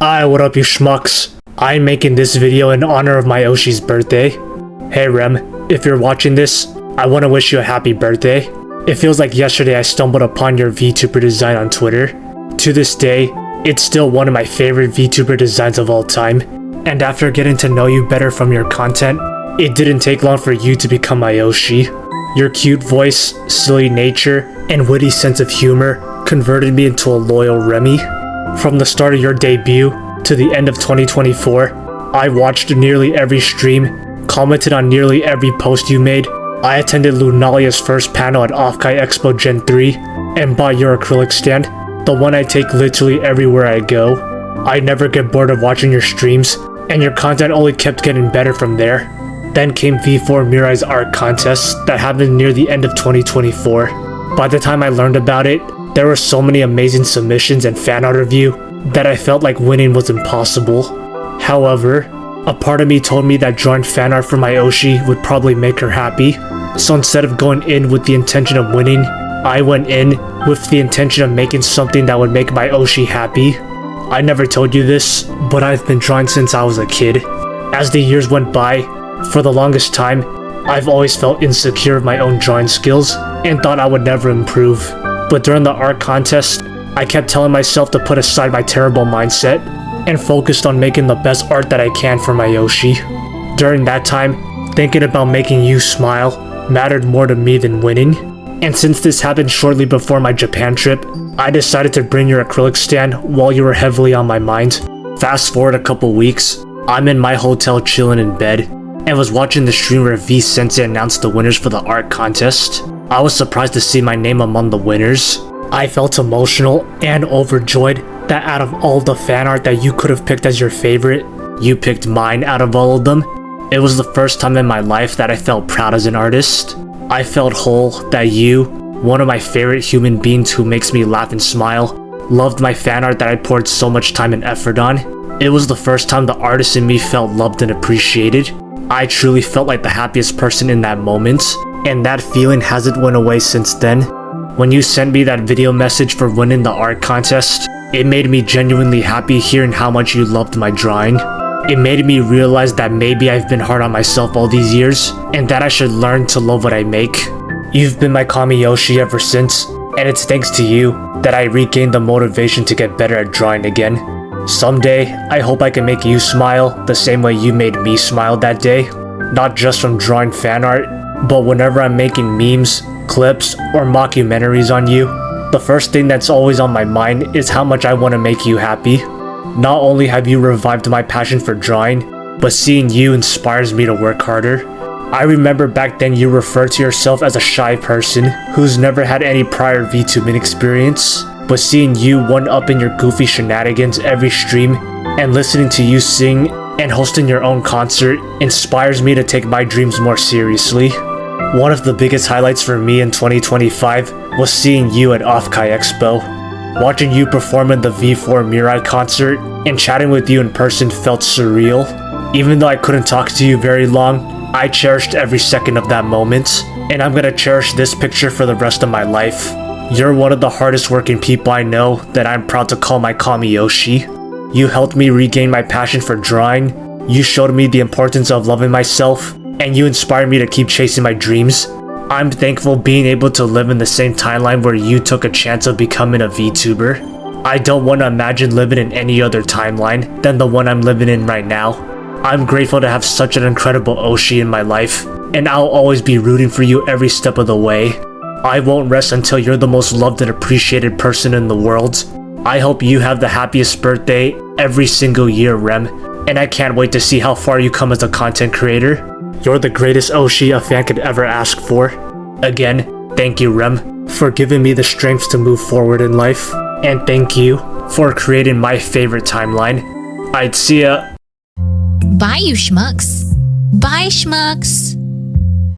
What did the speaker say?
What up you schmucks? I'm making this video in honor of my Oshi's birthday. Hey Rem, if you're watching this, I want to wish you a happy birthday. It feels like yesterday I stumbled upon your VTuber design on Twitter. To this day, it's still one of my favorite VTuber designs of all time. And after getting to know you better from your content, it didn't take long for you to become my Oshi. Your cute voice, silly nature, and witty sense of humor converted me into a loyal Remy. From the start of your debut to the end of 2024, I watched nearly every stream, commented on nearly every post you made. I attended Lunalia's first panel at Offkai Expo Gen 3 and bought your acrylic stand, the one I take literally everywhere I go. I never get bored of watching your streams, and your content only kept getting better from there. Then came V4 Mirai's art contest that happened near the end of 2024. By the time I learned about it, there were so many amazing submissions and fan art of you that I felt like winning was impossible. However, a part of me told me that drawing fan art for my Oshi would probably make her happy. So instead of going in with the intention of winning, I went in with the intention of making something that would make my Oshi happy. I never told you this, but I've been drawing since I was a kid. As the years went by, for the longest time, I've always felt insecure of my own drawing skills and thought I would never improve. But during the art contest, I kept telling myself to put aside my terrible mindset and focused on making the best art that I can for my Oshi. During that time, thinking about making you smile mattered more to me than winning. And since this happened shortly before my Japan trip, I decided to bring your acrylic stand while you were heavily on my mind. Fast forward a couple weeks, I'm in my hotel chilling in bed and was watching the stream where V Sensei announced the winners for the art contest. I was surprised to see my name among the winners. I felt emotional and overjoyed that out of all the fan art that you could have picked as your favorite, you picked mine out of all of them. It was the first time in my life that I felt proud as an artist. I felt whole that you, one of my favorite human beings who makes me laugh and smile, loved my fan art that I poured so much time and effort on. It was the first time the artist in me felt loved and appreciated. I truly felt like the happiest person in that moment, and that feeling hasn't went away since then. When you sent me that video message for winning the art contest, it made me genuinely happy hearing how much you loved my drawing. It made me realize that maybe I've been hard on myself all these years, and that I should learn to love what I make. You've been my Kami Yoshi ever since, and it's thanks to you that I regained the motivation to get better at drawing again. Someday, I hope I can make you smile the same way you made me smile that day. Not just from drawing fan art, but whenever I'm making memes, clips, or mockumentaries on you, the first thing that's always on my mind is how much I want to make you happy. Not only have you revived my passion for drawing, but seeing you inspires me to work harder. I remember back then you referred to yourself as a shy person who's never had any prior VTubing experience, but seeing you one-up in your goofy shenanigans every stream and listening to you sing and hosting your own concert inspires me to take my dreams more seriously. One of the biggest highlights for me in 2025 was seeing you at Offkai Expo. Watching you perform in the V4 Mirai concert and chatting with you in person felt surreal. Even though I couldn't talk to you very long, I cherished every second of that moment, and I'm gonna cherish this picture for the rest of my life. You're one of the hardest working people I know that I'm proud to call my Kami Yoshi. You helped me regain my passion for drawing, you showed me the importance of loving myself, and you inspired me to keep chasing my dreams. I'm thankful being able to live in the same timeline where you took a chance of becoming a VTuber. I don't want to imagine living in any other timeline than the one I'm living in right now. I'm grateful to have such an incredible Oshi in my life, and I'll always be rooting for you every step of the way. I won't rest until you're the most loved and appreciated person in the world. I hope you have the happiest birthday every single year, Rem, and I can't wait to see how far you come as a content creator. You're the greatest Oshi a fan could ever ask for. Again, thank you, Rem, for giving me the strength to move forward in life, and thank you for creating my favorite timeline. I'd see ya. Bye, you schmucks. Bye, schmucks.